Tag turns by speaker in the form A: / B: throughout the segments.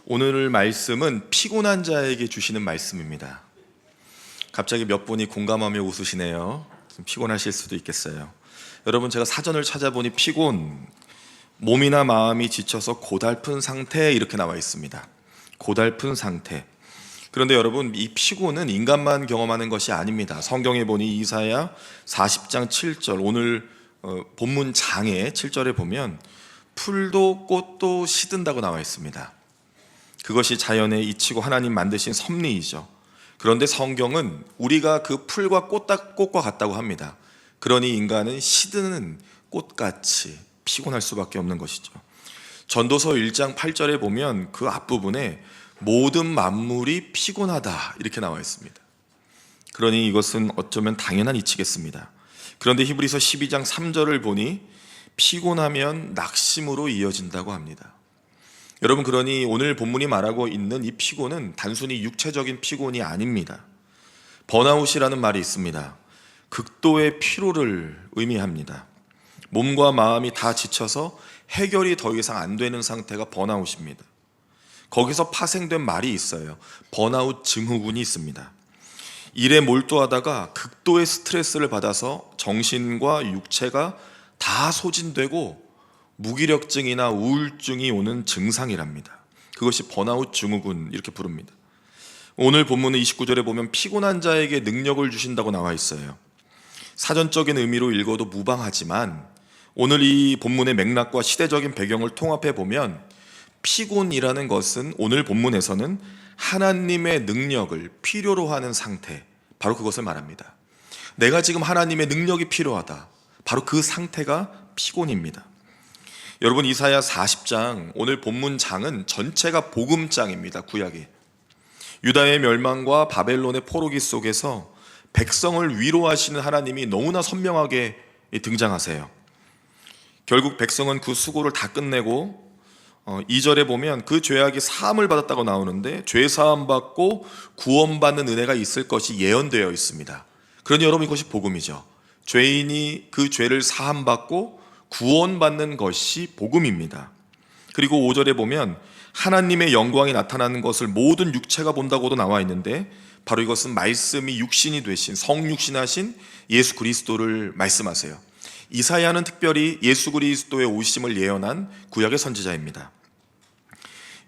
A: 오늘 말씀은 피곤한 자에게 주시는 말씀입니다. 갑자기 몇 분이 공감하며 웃으시네요. 좀 피곤하실 수도 있겠어요. 여러분, 제가 사전을 찾아보니 피곤, 몸이나 마음이 지쳐서 고달픈 상태, 이렇게 나와 있습니다. 고달픈 상태. 그런데 여러분, 이 피곤은 인간만 경험하는 것이 아닙니다. 성경에 보니 이사야 40장 7절, 오늘 본문 장에 7절에 보면 풀도 꽃도 시든다고 나와 있습니다. 그것이 자연에 이치고 하나님 만드신 섭리이죠. 그런데 성경은 우리가 그 풀과 꽃과 같다고 합니다. 그러니 인간은 시드는 꽃같이 피곤할 수밖에 없는 것이죠. 전도서 1장 8절에 보면 그 앞부분에 모든 만물이 피곤하다, 이렇게 나와 있습니다. 그러니 이것은 어쩌면 당연한 이치겠습니다. 그런데 히브리서 12장 3절을 보니 피곤하면 낙심으로 이어진다고 합니다. 여러분, 그러니 오늘 본문이 말하고 있는 이 피곤은 단순히 육체적인 피곤이 아닙니다. 번아웃이라는 말이 있습니다. 극도의 피로를 의미합니다. 몸과 마음이 다 지쳐서 해결이 더 이상 안 되는 상태가 번아웃입니다. 거기서 파생된 말이 있어요. 번아웃 증후군이 있습니다. 일에 몰두하다가 극도의 스트레스를 받아서 정신과 육체가 다 소진되고 무기력증이나 우울증이 오는 증상이랍니다. 그것이 번아웃 증후군, 이렇게 부릅니다. 오늘 본문의 29절에 보면 피곤한 자에게 능력을 주신다고 나와 있어요. 사전적인 의미로 읽어도 무방하지만 오늘 이 본문의 맥락과 시대적인 배경을 통합해 보면 피곤이라는 것은 오늘 본문에서는 하나님의 능력을 필요로 하는 상태, 바로 그것을 말합니다. 내가 지금 하나님의 능력이 필요하다, 바로 그 상태가 피곤입니다. 여러분, 이사야 40장, 오늘 본문 장은 전체가 복음장입니다. 구약이 유다의 멸망과 바벨론의 포로기 속에서 백성을 위로하시는 하나님이 너무나 선명하게 등장하세요. 결국 백성은 그 수고를 다 끝내고 2절에 보면 그 죄악이 사함을 받았다고 나오는데 죄 사함 받고 구원받는 은혜가 있을 것이 예언되어 있습니다. 그러니 여러분, 이것이 복음이죠. 죄인이 그 죄를 사함 받고 구원받는 것이 복음입니다. 그리고 5절에 보면 하나님의 영광이 나타나는 것을 모든 육체가 본다고도 나와 있는데 바로 이것은 말씀이 육신이 되신, 성육신하신 예수 그리스도를 말씀하세요. 이사야는 특별히 예수 그리스도의 오심을 예언한 구약의 선지자입니다.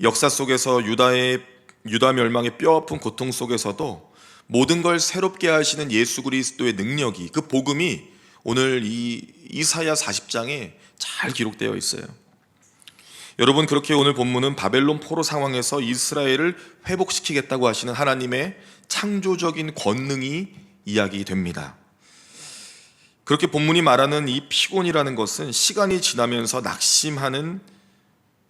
A: 역사 속에서 유다 멸망의 뼈아픈 고통 속에서도 모든 걸 새롭게 하시는 예수 그리스도의 능력이, 그 복음이 오늘 이 이사야 40장에 잘 기록되어 있어요. 여러분, 그렇게 오늘 본문은 바벨론 포로 상황에서 이스라엘을 회복시키겠다고 하시는 하나님의 창조적인 권능이 이야기됩니다. 그렇게 본문이 말하는 이 피곤이라는 것은 시간이 지나면서 낙심하는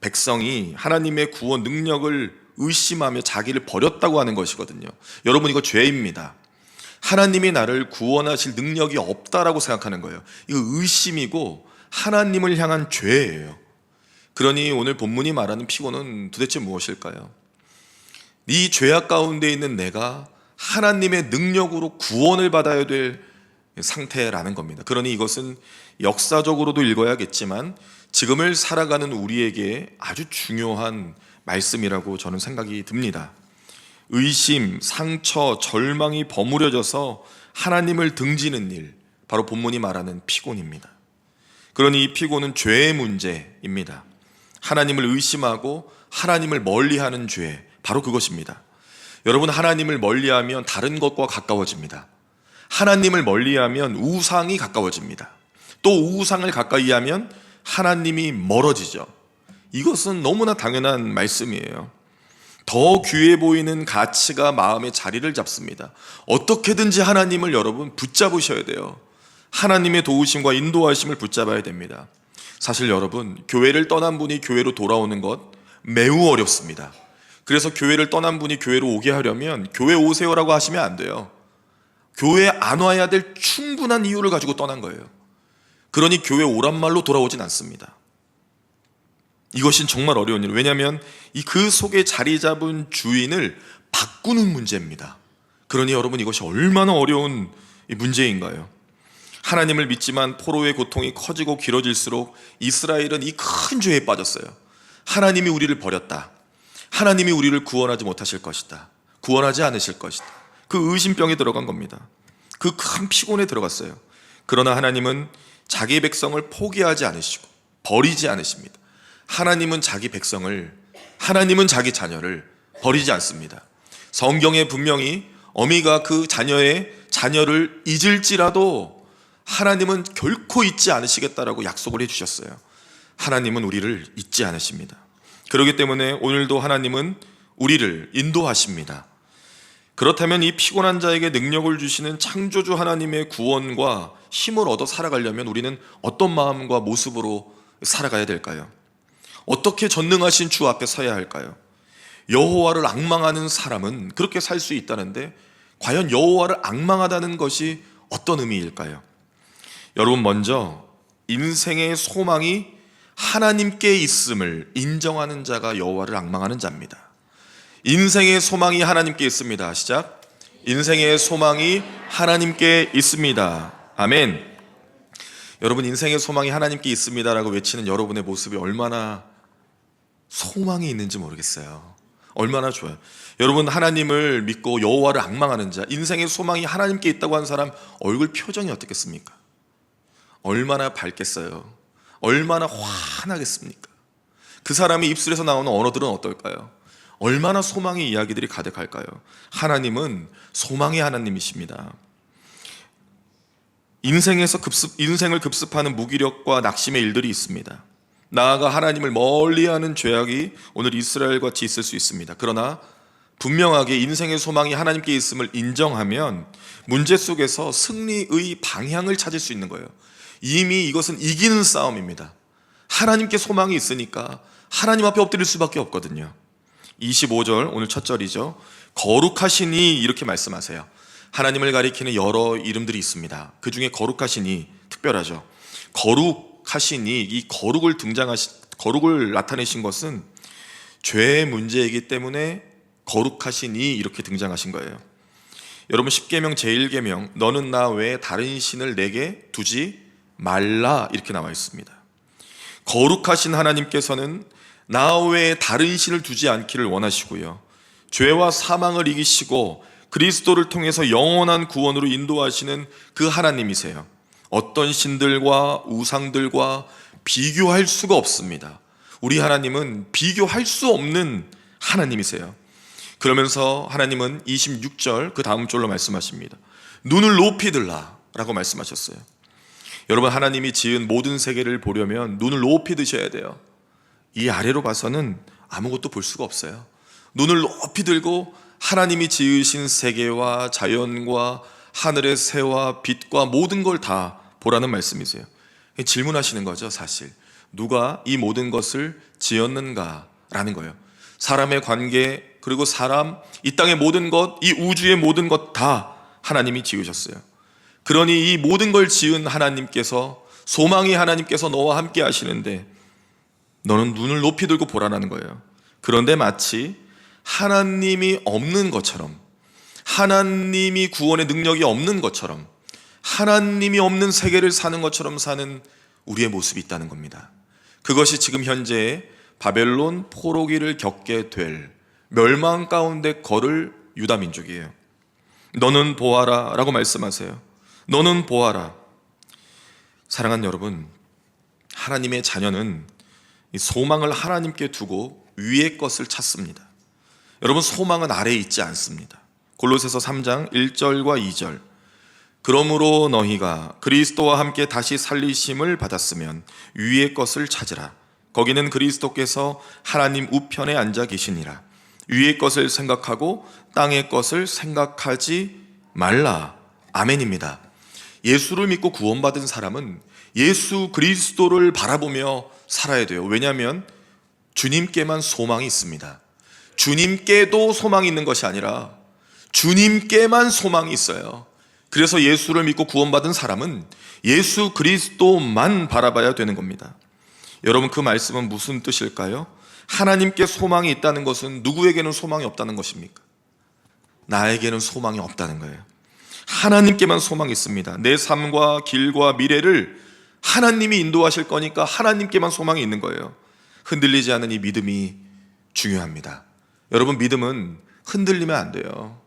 A: 백성이 하나님의 구원 능력을 의심하며 자기를 버렸다고 하는 것이거든요. 여러분, 이거 죄입니다. 하나님이 나를 구원하실 능력이 없다라고 생각하는 거예요. 이거 의심이고 하나님을 향한 죄예요. 그러니 오늘 본문이 말하는 피곤은 도대체 무엇일까요? 이 죄악 가운데 있는 내가 하나님의 능력으로 구원을 받아야 될 상태라는 겁니다. 그러니 이것은 역사적으로도 읽어야겠지만 지금을 살아가는 우리에게 아주 중요한 말씀이라고 저는 생각이 듭니다. 의심, 상처, 절망이 버무려져서 하나님을 등지는 일, 바로 본문이 말하는 피곤입니다. 그러니 이 피곤은 죄의 문제입니다. 하나님을 의심하고 하나님을 멀리하는 죄, 바로 그것입니다. 여러분, 하나님을 멀리하면 다른 것과 가까워집니다. 하나님을 멀리하면 우상이 가까워집니다. 또 우상을 가까이 하면 하나님이 멀어지죠. 이것은 너무나 당연한 말씀이에요. 더 귀해 보이는 가치가 마음에 자리를 잡습니다. 어떻게든지 하나님을 여러분 붙잡으셔야 돼요. 하나님의 도우심과 인도하심을 붙잡아야 됩니다. 사실 여러분, 교회를 떠난 분이 교회로 돌아오는 것 매우 어렵습니다. 그래서 교회를 떠난 분이 교회로 오게 하려면 교회 오세요라고 하시면 안 돼요. 교회에 안 와야 될 충분한 이유를 가지고 떠난 거예요. 그러니 교회 오란 말로 돌아오진 않습니다. 이것은 정말 어려운 일. 왜냐하면 그 속에 자리 잡은 주인을 바꾸는 문제입니다. 그러니 여러분, 이것이 얼마나 어려운 문제인가요? 하나님을 믿지만 포로의 고통이 커지고 길어질수록 이스라엘은 이 큰 죄에 빠졌어요. 하나님이 우리를 버렸다. 하나님이 우리를 구원하지 못하실 것이다, 구원하지 않으실 것이다, 그 의심병에 들어간 겁니다. 그 큰 피곤에 들어갔어요. 그러나 하나님은 자기 백성을 포기하지 않으시고 버리지 않으십니다. 하나님은 자기 백성을, 하나님은 자기 자녀를 버리지 않습니다. 성경에 분명히 어미가 그 자녀를 잊을지라도 하나님은 결코 잊지 않으시겠다라고 약속을 해주셨어요. 하나님은 우리를 잊지 않으십니다. 그렇기 때문에 오늘도 하나님은 우리를 인도하십니다. 그렇다면 이 피곤한 자에게 능력을 주시는 창조주 하나님의 구원과 힘을 얻어 살아가려면 우리는 어떤 마음과 모습으로 살아가야 될까요? 어떻게 전능하신 주 앞에 서야 할까요? 여호와를 앙망하는 사람은 그렇게 살 수 있다는데 과연 여호와를 앙망하다는 것이 어떤 의미일까요? 여러분, 먼저 인생의 소망이 하나님께 있음을 인정하는 자가 여호와를 앙망하는 자입니다. 인생의 소망이 하나님께 있습니다. 시작. 인생의 소망이 하나님께 있습니다. 아멘. 여러분, 인생의 소망이 하나님께 있습니다라고 외치는 여러분의 모습이 얼마나 소망이 있는지 모르겠어요. 얼마나 좋아요. 여러분, 하나님을 믿고 여호와를 앙망하는 자, 인생의 소망이 하나님께 있다고 하는 사람 얼굴 표정이 어떻겠습니까? 얼마나 밝겠어요? 얼마나 환하겠습니까? 그 사람의 입술에서 나오는 언어들은 어떨까요? 얼마나 소망의 이야기들이 가득할까요? 하나님은 소망의 하나님이십니다. 인생을 급습하는 무기력과 낙심의 일들이 있습니다. 나아가 하나님을 멀리하는 죄악이 오늘 이스라엘과 같이 있을 수 있습니다. 그러나 분명하게 인생의 소망이 하나님께 있음을 인정하면 문제 속에서 승리의 방향을 찾을 수 있는 거예요. 이미 이것은 이기는 싸움입니다. 하나님께 소망이 있으니까 하나님 앞에 엎드릴 수밖에 없거든요. 25절, 오늘 첫 절이죠. 거룩하시니 이렇게 말씀하세요. 하나님을 가리키는 여러 이름들이 있습니다. 그 중에 거룩하시니 특별하죠. 거룩하시니, 이 거룩을 나타내신 것은 죄의 문제이기 때문에 거룩하시니 이렇게 등장하신 거예요. 여러분, 십계명 제1계명 너는 나 외에 다른 신을 내게 두지 말라 이렇게 나와 있습니다. 거룩하신 하나님께서는 나 외에 다른 신을 두지 않기를 원하시고요, 죄와 사망을 이기시고 그리스도를 통해서 영원한 구원으로 인도하시는 그 하나님이세요. 어떤 신들과 우상들과 비교할 수가 없습니다. 우리 하나님은 비교할 수 없는 하나님이세요. 그러면서 하나님은 26절 그 다음 절로 말씀하십니다. 눈을 높이 들라 라고 말씀하셨어요. 여러분, 하나님이 지은 모든 세계를 보려면 눈을 높이 드셔야 돼요. 이 아래로 봐서는 아무것도 볼 수가 없어요. 눈을 높이 들고 하나님이 지으신 세계와 자연과 하늘의 새와 빛과 모든 걸 다 보라는 말씀이세요. 질문하시는 거죠. 사실 누가 이 모든 것을 지었는가 라는 거예요. 사람의 관계, 그리고 사람, 이 땅의 모든 것, 이 우주의 모든 것 다 하나님이 지으셨어요. 그러니 이 모든 걸 지은 하나님께서, 소망이 하나님께서 너와 함께 하시는데 너는 눈을 높이 들고 보라는 거예요. 그런데 마치 하나님이 없는 것처럼, 하나님이 구원의 능력이 없는 것처럼, 하나님이 없는 세계를 사는 것처럼 사는 우리의 모습이 있다는 겁니다. 그것이 지금 현재 바벨론 포로기를 겪게 될, 멸망 가운데 걸을 유다 민족이에요. 너는 보아라 라고 말씀하세요. 너는 보아라. 사랑하는 여러분, 하나님의 자녀는 이 소망을 하나님께 두고 위의 것을 찾습니다. 여러분, 소망은 아래에 있지 않습니다. 골로새서 3장 1절과 2절. 그러므로 너희가 그리스도와 함께 다시 살리심을 받았으면 위의 것을 찾으라. 거기는 그리스도께서 하나님 우편에 앉아 계시니라. 위의 것을 생각하고 땅의 것을 생각하지 말라. 아멘입니다. 예수를 믿고 구원받은 사람은 예수 그리스도를 바라보며 살아야 돼요. 왜냐하면 주님께만 소망이 있습니다. 주님께도 소망이 있는 것이 아니라 주님께만 소망이 있어요. 그래서 예수를 믿고 구원받은 사람은 예수 그리스도만 바라봐야 되는 겁니다. 여러분, 그 말씀은 무슨 뜻일까요? 하나님께 소망이 있다는 것은 누구에게는 소망이 없다는 것입니까? 나에게는 소망이 없다는 거예요. 하나님께만 소망이 있습니다. 내 삶과 길과 미래를 하나님이 인도하실 거니까 하나님께만 소망이 있는 거예요. 흔들리지 않는 이 믿음이 중요합니다. 여러분, 믿음은 흔들리면 안 돼요.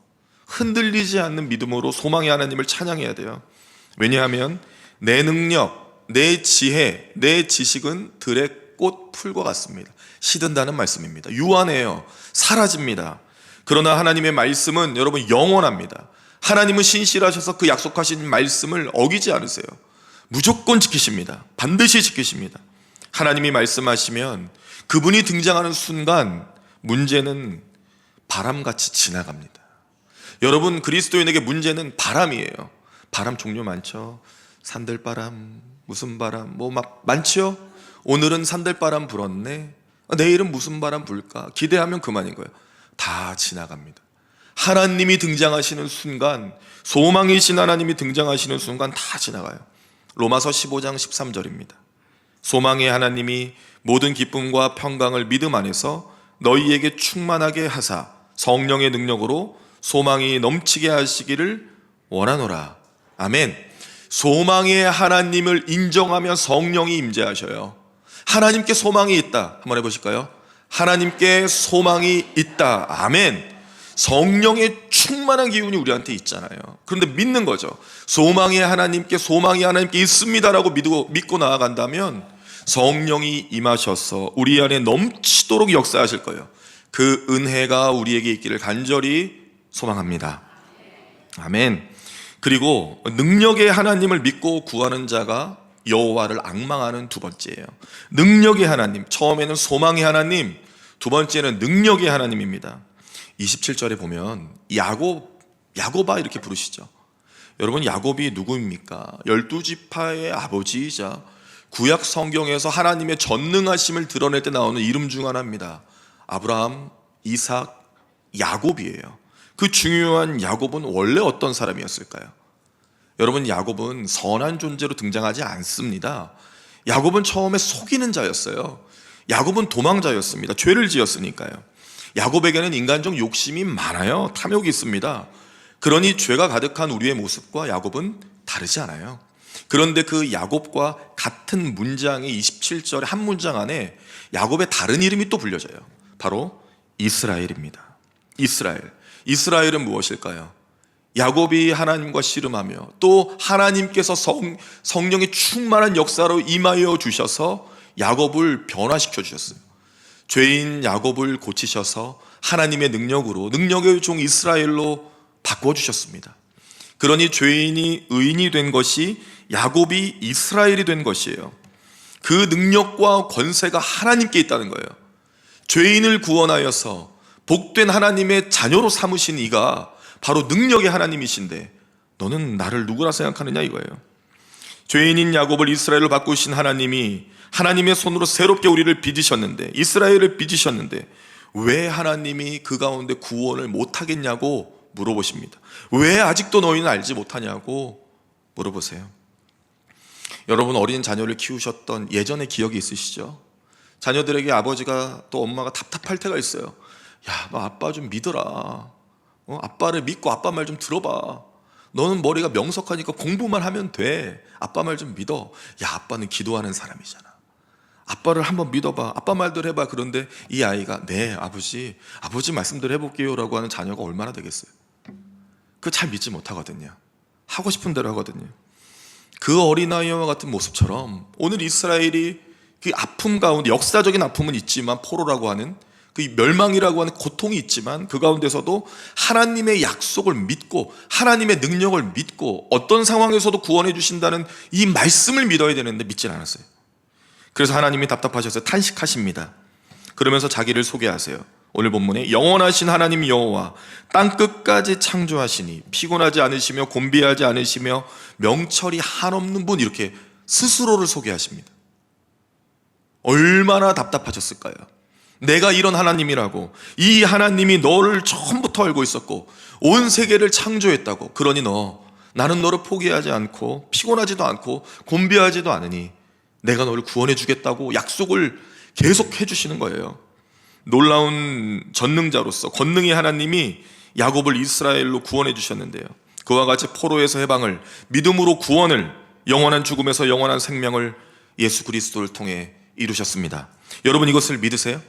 A: 흔들리지 않는 믿음으로 소망의 하나님을 찬양해야 돼요. 왜냐하면 내 능력, 내 지혜, 내 지식은 들의 꽃 풀과 같습니다. 시든다는 말씀입니다. 유한해요. 사라집니다. 그러나 하나님의 말씀은 여러분 영원합니다. 하나님은 신실하셔서 그 약속하신 말씀을 어기지 않으세요. 무조건 지키십니다. 반드시 지키십니다. 하나님이 말씀하시면 그분이 등장하는 순간 문제는 바람같이 지나갑니다. 여러분, 그리스도인에게 문제는 바람이에요. 바람 종류 많죠. 산들바람, 무슨 바람, 뭐 막 많죠. 오늘은 산들바람 불었네, 내일은 무슨 바람 불까 기대하면 그만인 거예요. 다 지나갑니다. 하나님이 등장하시는 순간, 소망이신 하나님이 등장하시는 순간 다 지나가요. 로마서 15장 13절입니다. 소망의 하나님이 모든 기쁨과 평강을 믿음 안에서 너희에게 충만하게 하사 성령의 능력으로 소망이 넘치게 하시기를 원하노라. 아멘. 소망의 하나님을 인정하면 성령이 임재하셔요. 하나님께 소망이 있다. 한번 해보실까요? 하나님께 소망이 있다. 아멘. 성령의 충만한 기운이 우리한테 있잖아요. 그런데 믿는 거죠. 소망이 하나님께 있습니다라고 믿고 나아간다면 성령이 임하셔서 우리 안에 넘치도록 역사하실 거예요. 그 은혜가 우리에게 있기를 간절히 소망합니다. 아멘. 그리고 능력의 하나님을 믿고 구하는 자가 여호와를 앙망하는 두 번째예요. 능력의 하나님, 처음에는 소망의 하나님, 두 번째는 능력의 하나님입니다. 27절에 보면 야곱아 이렇게 부르시죠. 여러분, 야곱이 누구입니까? 12지파의 아버지이자 구약 성경에서 하나님의 전능하심을 드러낼 때 나오는 이름 중 하나입니다. 아브라함, 이삭, 야곱이에요. 그 중요한 야곱은 원래 어떤 사람이었을까요? 여러분, 야곱은 선한 존재로 등장하지 않습니다. 야곱은 처음에 속이는 자였어요. 야곱은 도망자였습니다. 죄를 지었으니까요. 야곱에게는 인간적 욕심이 많아요. 탐욕이 있습니다. 그러니 죄가 가득한 우리의 모습과 야곱은 다르지 않아요. 그런데 그 야곱과 같은 문장의 27절의 한 문장 안에 야곱의 다른 이름이 또 불려져요. 바로 이스라엘입니다. 이스라엘은 무엇일까요? 야곱이 하나님과 씨름하며 또 하나님께서 성령의 충만한 역사로 임하여 주셔서 야곱을 변화시켜 주셨어요. 죄인 야곱을 고치셔서 하나님의 능력의 종 이스라엘로 바꿔주셨습니다. 그러니 죄인이 의인이 된 것이 야곱이 이스라엘이 된 것이에요. 그 능력과 권세가 하나님께 있다는 거예요. 죄인을 구원하여서 복된 하나님의 자녀로 삼으신 이가 바로 능력의 하나님이신데 너는 나를 누구라 생각하느냐 이거예요. 죄인인 야곱을 이스라엘로 바꾸신 하나님이 하나님의 손으로 새롭게 우리를 빚으셨는데, 이스라엘을 빚으셨는데 왜 하나님이 그 가운데 구원을 못하겠냐고 물어보십니다. 왜 아직도 너희는 알지 못하냐고 물어보세요. 여러분, 어린 자녀를 키우셨던 예전의 기억이 있으시죠? 자녀들에게 아버지가 또 엄마가 답답할 때가 있어요. 야, 너 아빠 좀 믿어라. 아빠를 믿고 아빠 말 좀 들어봐. 너는 머리가 명석하니까 공부만 하면 돼. 아빠 말 좀 믿어. 야, 아빠는 기도하는 사람이잖아. 아빠를 한번 믿어봐. 아빠 말대로 해봐. 그런데 이 아이가 네 아버지 말씀대로 해볼게요 라고 하는 자녀가 얼마나 되겠어요? 그거 잘 믿지 못하거든요. 하고 싶은 대로 하거든요. 그 어린아이와 같은 모습처럼 오늘 이스라엘이 그 아픔 가운데, 역사적인 아픔은 있지만 포로라고 하는 그 멸망이라고 하는 고통이 있지만 그 가운데서도 하나님의 약속을 믿고 하나님의 능력을 믿고 어떤 상황에서도 구원해 주신다는 이 말씀을 믿어야 되는데 믿질 않았어요. 그래서 하나님이 답답하셔서 탄식하십니다. 그러면서 자기를 소개하세요. 오늘 본문에 영원하신 하나님 여호와 땅끝까지 창조하시니 피곤하지 않으시며 곤비하지 않으시며 명철이 한없는 분, 이렇게 스스로를 소개하십니다. 얼마나 답답하셨을까요? 내가 이런 하나님이라고, 이 하나님이 너를 처음부터 알고 있었고 온 세계를 창조했다고. 그러니 나는 너를 포기하지 않고 피곤하지도 않고 곤비하지도 않으니 내가 너를 구원해 주겠다고 약속을 계속 해주시는 거예요. 놀라운 전능자로서 권능의 하나님이 야곱을 이스라엘로 구원해 주셨는데요, 그와 같이 포로에서 해방을, 믿음으로 구원을, 영원한 죽음에서 영원한 생명을 예수 그리스도를 통해 이루셨습니다. 여러분, 이것을 믿으세요?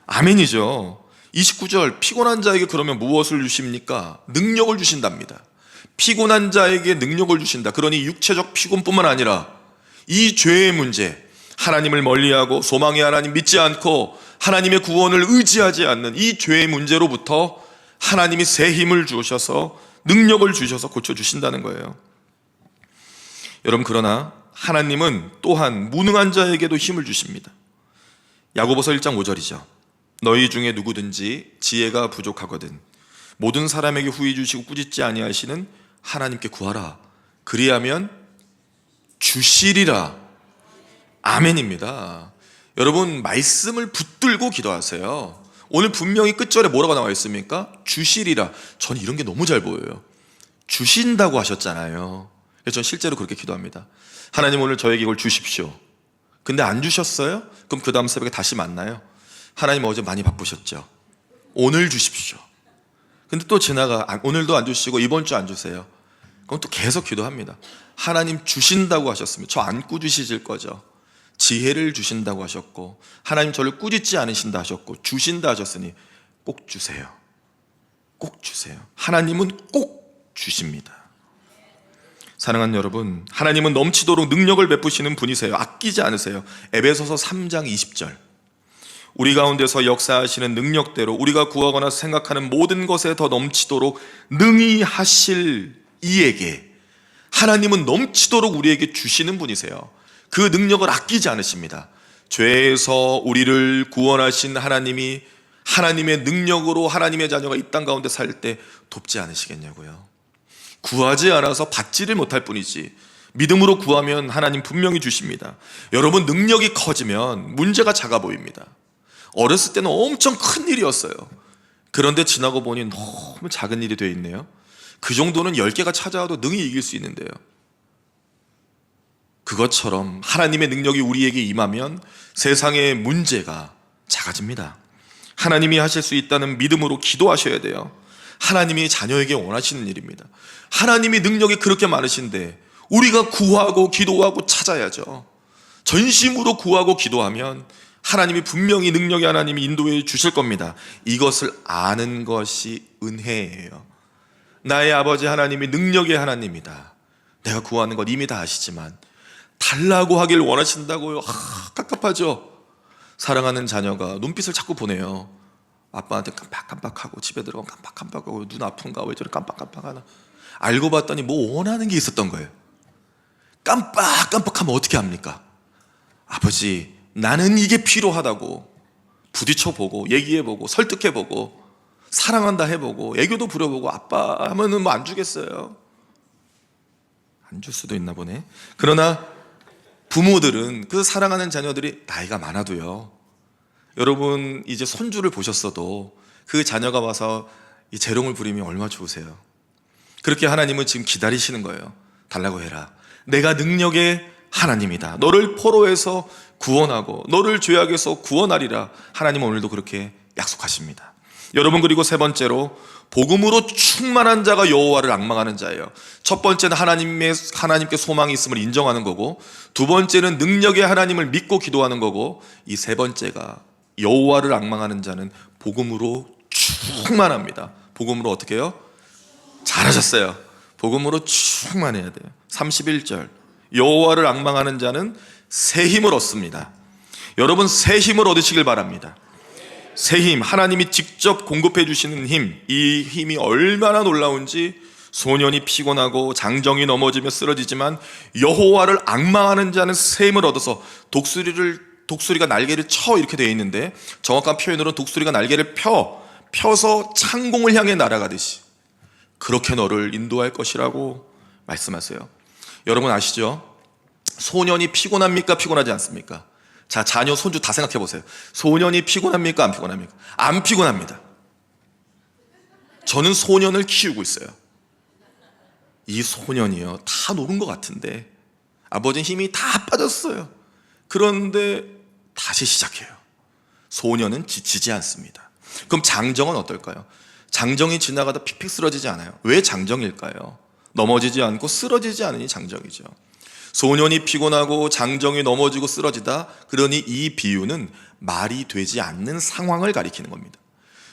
A: 아멘이죠. 29절, 피곤한 자에게 그러면 무엇을 주십니까? 능력을 주신답니다. 피곤한 자에게 능력을 주신다. 그러니 육체적 피곤뿐만 아니라 이 죄의 문제, 하나님을 멀리하고 소망의 하나님 믿지 않고 하나님의 구원을 의지하지 않는 이 죄의 문제로부터 하나님이 새 힘을 주셔서 능력을 주셔서 고쳐주신다는 거예요. 여러분, 그러나 하나님은 또한 무능한 자에게도 힘을 주십니다. 야고보서 1장 5절이죠. 너희 중에 누구든지 지혜가 부족하거든 모든 사람에게 후히 주시고 꾸짖지 아니하시는 하나님께 구하라. 그리하면 주시리라. 아멘입니다. 여러분, 말씀을 붙들고 기도하세요. 오늘 분명히 끝절에 뭐라고 나와 있습니까? 주시리라. 저는 이런 게 너무 잘 보여요. 주신다고 하셨잖아요. 그래서 저는 실제로 그렇게 기도합니다. 하나님, 오늘 저에게 이걸 주십시오. 근데 안 주셨어요? 그럼 그 다음 새벽에 다시 만나요. 하나님, 어제 많이 바쁘셨죠? 오늘 주십시오. 근데 또 오늘도 안 주시고 이번 주 안 주세요. 그럼 또 계속 기도합니다. 하나님, 주신다고 하셨으면 저 안 꾸짖으실 거죠? 지혜를 주신다고 하셨고 하나님 저를 꾸짖지 않으신다 하셨고 주신다 하셨으니 꼭 주세요. 꼭 주세요. 하나님은 꼭 주십니다. 사랑하는 여러분, 하나님은 넘치도록 능력을 베푸시는 분이세요. 아끼지 않으세요. 에베소서 3장 20절, 우리 가운데서 역사하시는 능력대로 우리가 구하거나 생각하는 모든 것에 더 넘치도록 능히 하실 이에게, 하나님은 넘치도록 우리에게 주시는 분이세요. 그 능력을 아끼지 않으십니다. 죄에서 우리를 구원하신 하나님이 하나님의 능력으로 하나님의 자녀가 이 땅 가운데 살 때 돕지 않으시겠냐고요. 구하지 않아서 받지를 못할 뿐이지 믿음으로 구하면 하나님 분명히 주십니다. 여러분, 능력이 커지면 문제가 작아 보입니다. 어렸을 때는 엄청 큰 일이었어요. 그런데 지나고 보니 너무 작은 일이 되어 있네요. 그 정도는 10개가 찾아와도 능히 이길 수 있는데요. 그것처럼 하나님의 능력이 우리에게 임하면 세상의 문제가 작아집니다. 하나님이 하실 수 있다는 믿음으로 기도하셔야 돼요. 하나님이 자녀에게 원하시는 일입니다. 하나님이 능력이 그렇게 많으신데 우리가 구하고 기도하고 찾아야죠. 전심으로 구하고 기도하면 하나님이 분명히 능력의 하나님이 인도해 주실 겁니다. 이것을 아는 것이 은혜예요. 나의 아버지 하나님이 능력의 하나님이다. 내가 구하는 것 이미 다 아시지만 달라고 하길 원하신다고요. 깝깝하죠. 사랑하는 자녀가 눈빛을 자꾸 보내요. 아빠한테 깜빡깜빡하고 집에 들어가면 깜빡깜빡하고 눈 아픈가 왜 저래 깜빡깜빡하나. 알고 봤더니 뭐 원하는 게 있었던 거예요. 깜빡깜빡하면 어떻게 합니까? 아버지, 나는 이게 필요하다고 부딪혀보고 얘기해보고 설득해보고 사랑한다 해보고 애교도 부려보고 아빠 하면은 뭐 안 주겠어요? 안 줄 수도 있나 보네. 그러나 부모들은, 그 사랑하는 자녀들이 나이가 많아도요, 여러분 이제 손주를 보셨어도 그 자녀가 와서 이 재롱을 부리면 얼마나 좋으세요. 그렇게 하나님은 지금 기다리시는 거예요. 달라고 해라. 내가 능력의 하나님이다. 너를 포로에서 구원하고 너를 죄악에서 구원하리라. 하나님은 오늘도 그렇게 약속하십니다. 여러분, 그리고 세 번째로 복음으로 충만한 자가 여호와를 앙망하는 자예요. 첫 번째는 하나님께 소망이 있음을 인정하는 거고, 두 번째는 능력의 하나님을 믿고 기도하는 거고, 이 세 번째가 여호와를 앙망하는 자는 복음으로 충만합니다. 복음으로 어떻게 해요? 잘하셨어요. 복음으로 충만해야 돼요. 31절, 여호와를 앙망하는 자는 새 힘을 얻습니다. 여러분, 새 힘을 얻으시길 바랍니다. 새 힘, 하나님이 직접 공급해 주시는 힘, 이 힘이 얼마나 놀라운지, 소년이 피곤하고 장정이 넘어지며 쓰러지지만 여호와를 앙망하는 자는 새 힘을 얻어서 독수리가 날개를 쳐 이렇게 되어 있는데, 정확한 표현으로는 독수리가 날개를 펴서 창공을 향해 날아가듯이 그렇게 너를 인도할 것이라고 말씀하세요. 여러분 아시죠? 소년이 피곤합니까? 피곤하지 않습니까? 자, 자녀, 손주 다 생각해 보세요. 소년이 피곤합니까? 안 피곤합니까? 안 피곤합니다. 저는 소년을 키우고 있어요. 이 소년이요, 다 노는 것 같은데 아버지는 힘이 다 빠졌어요. 그런데 다시 시작해요. 소년은 지치지 않습니다. 그럼 장정은 어떨까요? 장정이 지나가다 픽픽 쓰러지지 않아요. 왜 장정일까요? 넘어지지 않고 쓰러지지 않으니 장정이죠. 소년이 피곤하고 장정이 넘어지고 쓰러지다, 그러니 이 비유는 말이 되지 않는 상황을 가리키는 겁니다.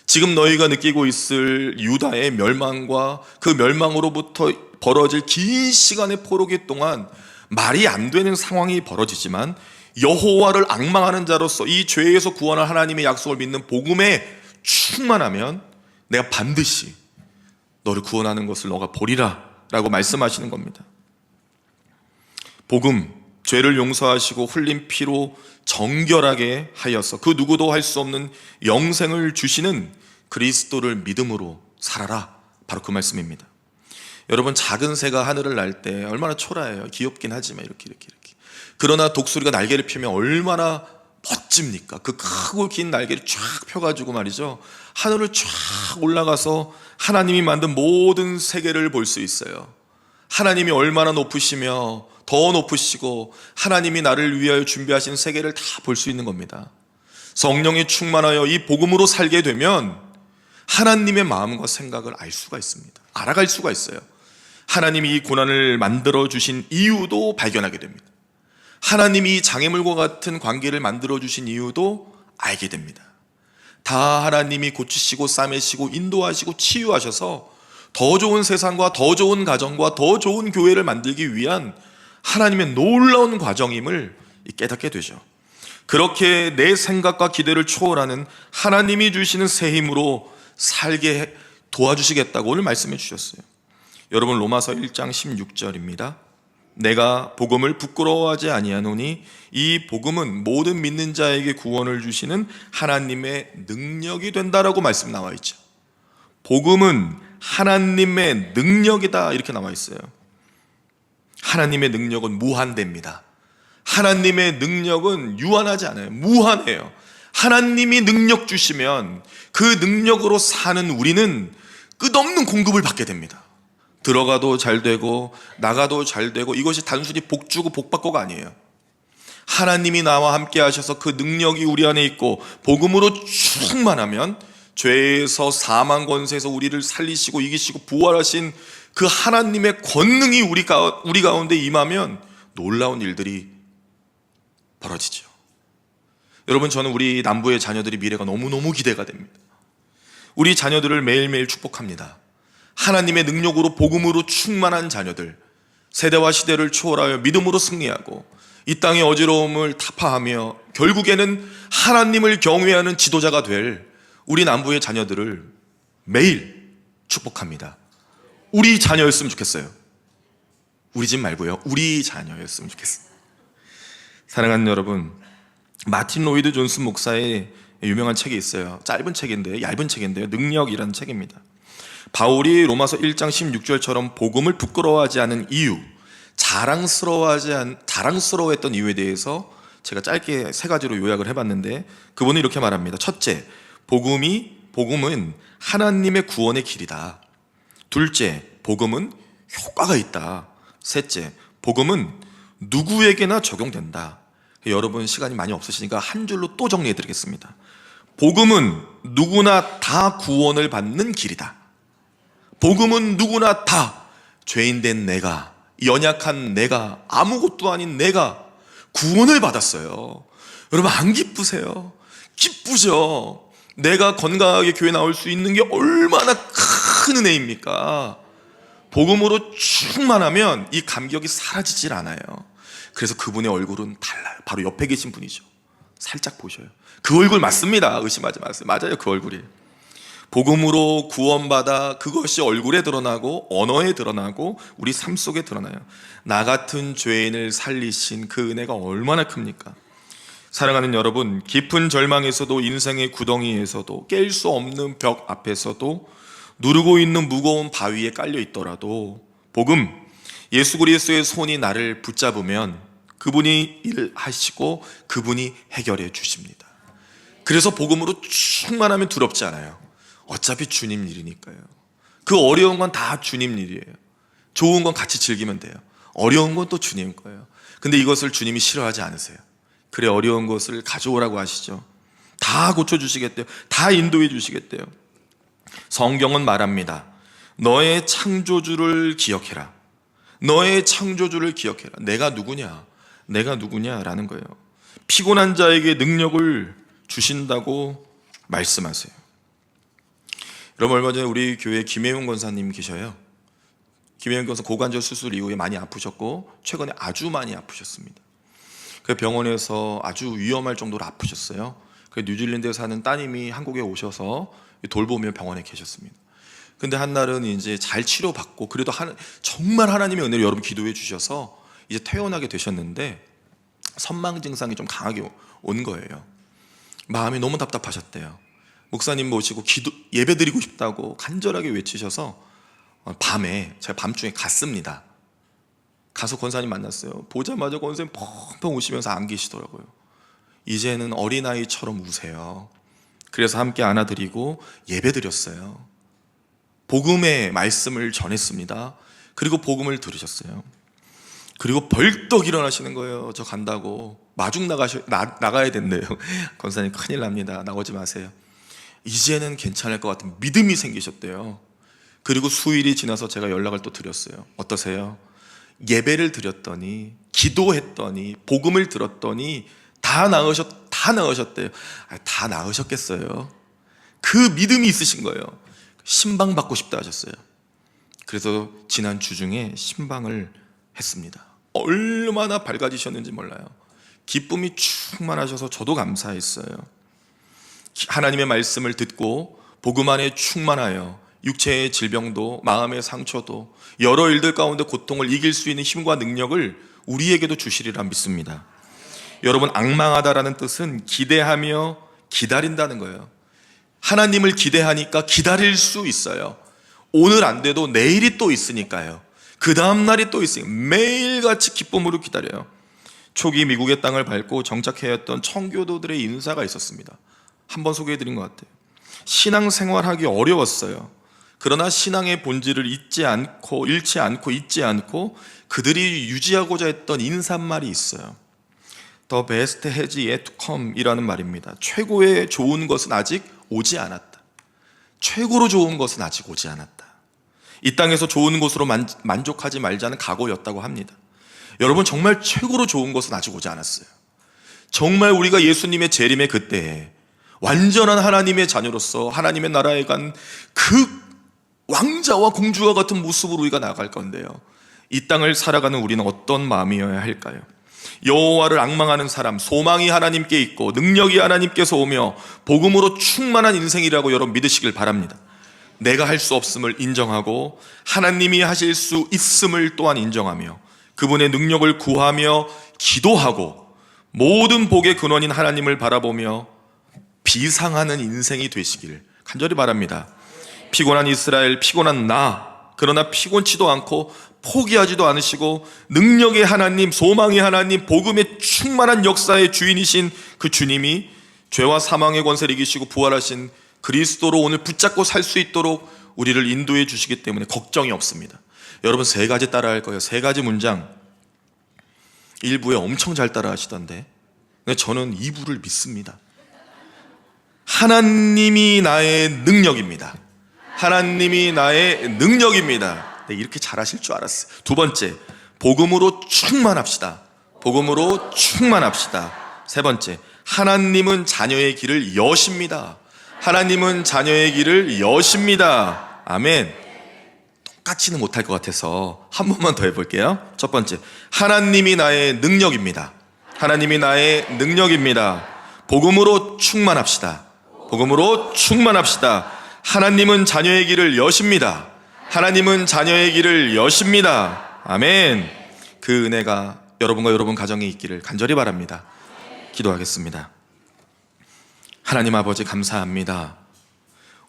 A: 지금 너희가 느끼고 있을 유다의 멸망과 그 멸망으로부터 벌어질 긴 시간의 포로기 동안 말이 안 되는 상황이 벌어지지만 여호와를 앙망하는 자로서 이 죄에서 구원할 하나님의 약속을 믿는 복음에 충만하면 내가 반드시 너를 구원하는 것을 너가 보리라 라고 말씀하시는 겁니다. 복음, 죄를 용서하시고 흘린 피로 정결하게 하여서 그 누구도 할 수 없는 영생을 주시는 그리스도를 믿음으로 살아라, 바로 그 말씀입니다. 여러분, 작은 새가 하늘을 날 때 얼마나 초라해요. 귀엽긴 하지만 이렇게. 그러나 독수리가 날개를 펴면 얼마나 멋집니까? 그 크고 긴 날개를 쫙 펴가지고 말이죠, 하늘을 쫙 올라가서 하나님이 만든 모든 세계를 볼 수 있어요. 하나님이 얼마나 높으시며 더 높으시고 하나님이 나를 위하여 준비하신 세계를 다 볼 수 있는 겁니다. 성령이 충만하여 이 복음으로 살게 되면 하나님의 마음과 생각을 알 수가 있습니다. 알아갈 수가 있어요. 하나님이 이 고난을 만들어 주신 이유도 발견하게 됩니다. 하나님이 이 장애물과 같은 관계를 만들어 주신 이유도 알게 됩니다. 다 하나님이 고치시고 싸매시고 인도하시고 치유하셔서 더 좋은 세상과 더 좋은 가정과 더 좋은 교회를 만들기 위한 하나님의 놀라운 과정임을 깨닫게 되죠. 그렇게 내 생각과 기대를 초월하는 하나님이 주시는 새 힘으로 살게 도와주시겠다고 오늘 말씀해 주셨어요. 여러분, 로마서 1장 16절입니다. 내가 복음을 부끄러워하지 아니하노니 이 복음은 모든 믿는 자에게 구원을 주시는 하나님의 능력이 된다라고 말씀 나와 있죠. 복음은 하나님의 능력이다, 이렇게 나와 있어요. 하나님의 능력은 무한대입니다. 하나님의 능력은 유한하지 않아요. 무한해요. 하나님이 능력 주시면 그 능력으로 사는 우리는 끝없는 공급을 받게 됩니다. 들어가도 잘 되고 나가도 잘 되고, 이것이 단순히 복 주고 복 받고가 아니에요. 하나님이 나와 함께 하셔서 그 능력이 우리 안에 있고 복음으로 충만하면 죄에서 사망 권세에서 우리를 살리시고 이기시고 부활하신 그 하나님의 권능이 우리 가운데 임하면 놀라운 일들이 벌어지죠. 여러분, 저는 우리 남부의 자녀들의 미래가 너무너무 기대가 됩니다. 우리 자녀들을 매일매일 축복합니다. 하나님의 능력으로 복음으로 충만한 자녀들, 세대와 시대를 초월하여 믿음으로 승리하고 이 땅의 어지러움을 타파하며 결국에는 하나님을 경외하는 지도자가 될 우리 남부의 자녀들을 매일 축복합니다. 우리 자녀였으면 좋겠어요. 우리 집 말고요, 우리 자녀였으면 좋겠어요. 사랑하는 여러분, 마틴 로이드 존슨 목사의 유명한 책이 있어요. 짧은 책인데, 얇은 책인데요, 능력이라는 책입니다. 바울이 로마서 1장 16절처럼 복음을 부끄러워하지 않은 이유, 자랑스러워했던 이유에 대해서 제가 짧게 세 가지로 요약을 해봤는데, 그분은 이렇게 말합니다. 첫째, 복음은 하나님의 구원의 길이다. 둘째, 복음은 효과가 있다. 셋째, 복음은 누구에게나 적용된다. 여러분, 시간이 많이 없으시니까 한 줄로 또 정리해 드리겠습니다. 복음은 누구나 다 구원을 받는 길이다. 복음은 누구나 다 죄인된 내가, 연약한 내가, 아무것도 아닌 내가 구원을 받았어요. 여러분, 안 기쁘세요? 기쁘죠? 내가 건강하게 교회 나올 수 있는 게 얼마나 큰 은혜입니까? 복음으로 충만하면 이 감격이 사라지질 않아요. 그래서 그분의 얼굴은 달라요. 바로 옆에 계신 분이죠. 살짝 보셔요. 그 얼굴 맞습니다. 의심하지 마세요. 맞아요, 그 얼굴이에요. 복음으로 구원받아 그것이 얼굴에 드러나고 언어에 드러나고 우리 삶 속에 드러나요. 나 같은 죄인을 살리신 그 은혜가 얼마나 큽니까? 사랑하는 여러분, 깊은 절망에서도 인생의 구덩이에서도 깰 수 없는 벽 앞에서도 누르고 있는 무거운 바위에 깔려 있더라도 복음, 예수 그리스도의 손이 나를 붙잡으면 그분이 일하시고 그분이 해결해 주십니다. 그래서 복음으로 충만하면 두렵지 않아요. 어차피 주님 일이니까요. 그 어려운 건 다 주님 일이에요. 좋은 건 같이 즐기면 돼요. 어려운 건 또 주님 거예요. 근데 이것을 주님이 싫어하지 않으세요. 그래, 어려운 것을 가져오라고 하시죠. 다 고쳐주시겠대요. 다 인도해 주시겠대요. 성경은 말합니다. 너의 창조주를 기억해라. 너의 창조주를 기억해라. 내가 누구냐라는 거예요. 피곤한 자에게 능력을 주신다고 말씀하세요. 여러분, 얼마 전에 우리 교회 김혜용 권사님 계셔요. 김혜용 권사 고관절 수술 이후에 많이 아프셨고 최근에 아주 많이 아프셨습니다. 그 병원에서 아주 위험할 정도로 아프셨어요. 그 뉴질랜드에 사는 따님이 한국에 오셔서 돌보며 병원에 계셨습니다. 근데 한날은 이제 잘 치료받고 그래도 정말 하나님의 은혜로 여러분 기도해 주셔서 이제 퇴원하게 되셨는데 선망 증상이 좀 강하게 온 거예요. 마음이 너무 답답하셨대요. 목사님 모시고 예배 드리고 싶다고 간절하게 외치셔서 밤에 제가 밤중에 갔습니다. 가서 권사님 만났어요. 보자마자 권사님 펑펑 우시면서 안 계시더라고요. 이제는 어린아이처럼 우세요. 그래서 함께 안아드리고 예배 드렸어요. 복음의 말씀을 전했습니다. 그리고 복음을 들으셨어요. 그리고 벌떡 일어나시는 거예요. 저 간다고. 마중 나가야 된대요. 권사님 큰일 납니다. 나오지 마세요. 이제는 괜찮을 것 같은 믿음이 생기셨대요. 그리고 수일이 지나서 제가 연락을 또 드렸어요. 어떠세요? 예배를 드렸더니, 기도했더니, 복음을 들었더니 다 나으셨대요. 다 나으셨겠어요? 그 믿음이 있으신 거예요. 신방 받고 싶다 하셨어요. 그래서 지난 주중에 신방을 했습니다. 얼마나 밝아지셨는지 몰라요. 기쁨이 충만하셔서 저도 감사했어요. 하나님의 말씀을 듣고 복음 안에 충만하여 육체의 질병도 마음의 상처도 여러 일들 가운데 고통을 이길 수 있는 힘과 능력을 우리에게도 주시리라 믿습니다. 여러분, 앙망하다라는 뜻은 기대하며 기다린다는 거예요. 하나님을 기대하니까 기다릴 수 있어요. 오늘 안 돼도 내일이 또 있으니까요. 그 다음날이 또 있으니까 매일같이 기쁨으로 기다려요. 초기 미국의 땅을 밟고 정착해왔던 청교도들의 인사가 있었습니다. 한번 소개해드린 것 같아요. 신앙생활하기 어려웠어요. 그러나 신앙의 본질을 잃지 않고 그들이 유지하고자 했던 인사말이 있어요. The best has yet to come 이라는 말입니다. 최고의 좋은 것은 아직 오지 않았다. 최고로 좋은 것은 아직 오지 않았다. 이 땅에서 좋은 것으로 만족하지 말자는 각오였다고 합니다. 여러분, 정말 최고로 좋은 것은 아직 오지 않았어요. 정말 우리가 예수님의 재림의 그때에 완전한 하나님의 자녀로서 하나님의 나라에 간 그 왕자와 공주와 같은 모습으로 우리가 나아갈 건데요, 이 땅을 살아가는 우리는 어떤 마음이어야 할까요? 여호와를 앙망하는 사람, 소망이 하나님께 있고 능력이 하나님께서 오며 복음으로 충만한 인생이라고 여러분 믿으시길 바랍니다. 내가 할 수 없음을 인정하고 하나님이 하실 수 있음을 또한 인정하며 그분의 능력을 구하며 기도하고 모든 복의 근원인 하나님을 바라보며 비상하는 인생이 되시길 간절히 바랍니다. 피곤한 이스라엘, 피곤한 그러나 피곤치도 않고 포기하지도 않으시고 능력의 하나님, 소망의 하나님, 복음의 충만한 역사의 주인이신 그 주님이 죄와 사망의 권세를 이기시고 부활하신 그리스도로 오늘 붙잡고 살 수 있도록 우리를 인도해 주시기 때문에 걱정이 없습니다. 여러분, 3가지 따라 할 거예요. 3가지 문장. 1부에 엄청 잘 따라 하시던데 저는 2부를 믿습니다. 하나님이 나의 능력입니다. 하나님이 나의 능력입니다. 네, 이렇게 잘하실 줄 알았어요. 2번째, 복음으로 충만합시다. 복음으로 충만합시다. 3번째, 하나님은 자녀의 길을 여십니다. 하나님은 자녀의 길을 여십니다. 아멘. 똑같이는 못할 것 같아서 한 번만 더 해볼게요. 첫 번째, 하나님이 나의 능력입니다. 하나님이 나의 능력입니다. 복음으로 충만합시다. 복음으로 충만합시다. 하나님은 자녀의 길을 여십니다. 하나님은 자녀의 길을 여십니다. 아멘. 그 은혜가 여러분과 여러분 가정에 있기를 간절히 바랍니다. 기도하겠습니다. 하나님 아버지, 감사합니다.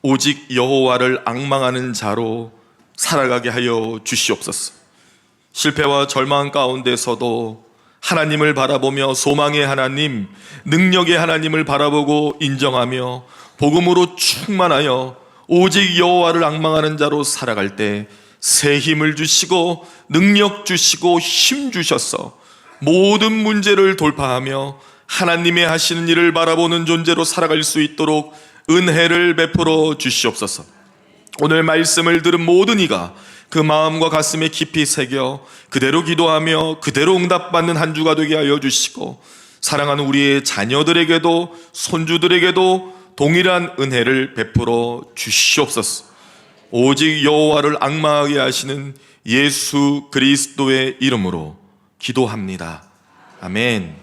A: 오직 여호와를 앙망하는 자로 살아가게 하여 주시옵소서. 실패와 절망 가운데서도 하나님을 바라보며 소망의 하나님, 능력의 하나님을 바라보고 인정하며 복음으로 충만하여 오직 여호와를 앙망하는 자로 살아갈 때 새 힘을 주시고 능력 주시고 힘 주셔서 모든 문제를 돌파하며 하나님의 하시는 일을 바라보는 존재로 살아갈 수 있도록 은혜를 베풀어 주시옵소서. 오늘 말씀을 들은 모든 이가 그 마음과 가슴에 깊이 새겨 그대로 기도하며 그대로 응답받는 한 주가 되게 하여 주시고 사랑하는 우리의 자녀들에게도 손주들에게도 동일한 은혜를 베풀어 주시옵소서. 오직 여호와를 앙망하게 하시는 예수 그리스도의 이름으로 기도합니다. 아멘.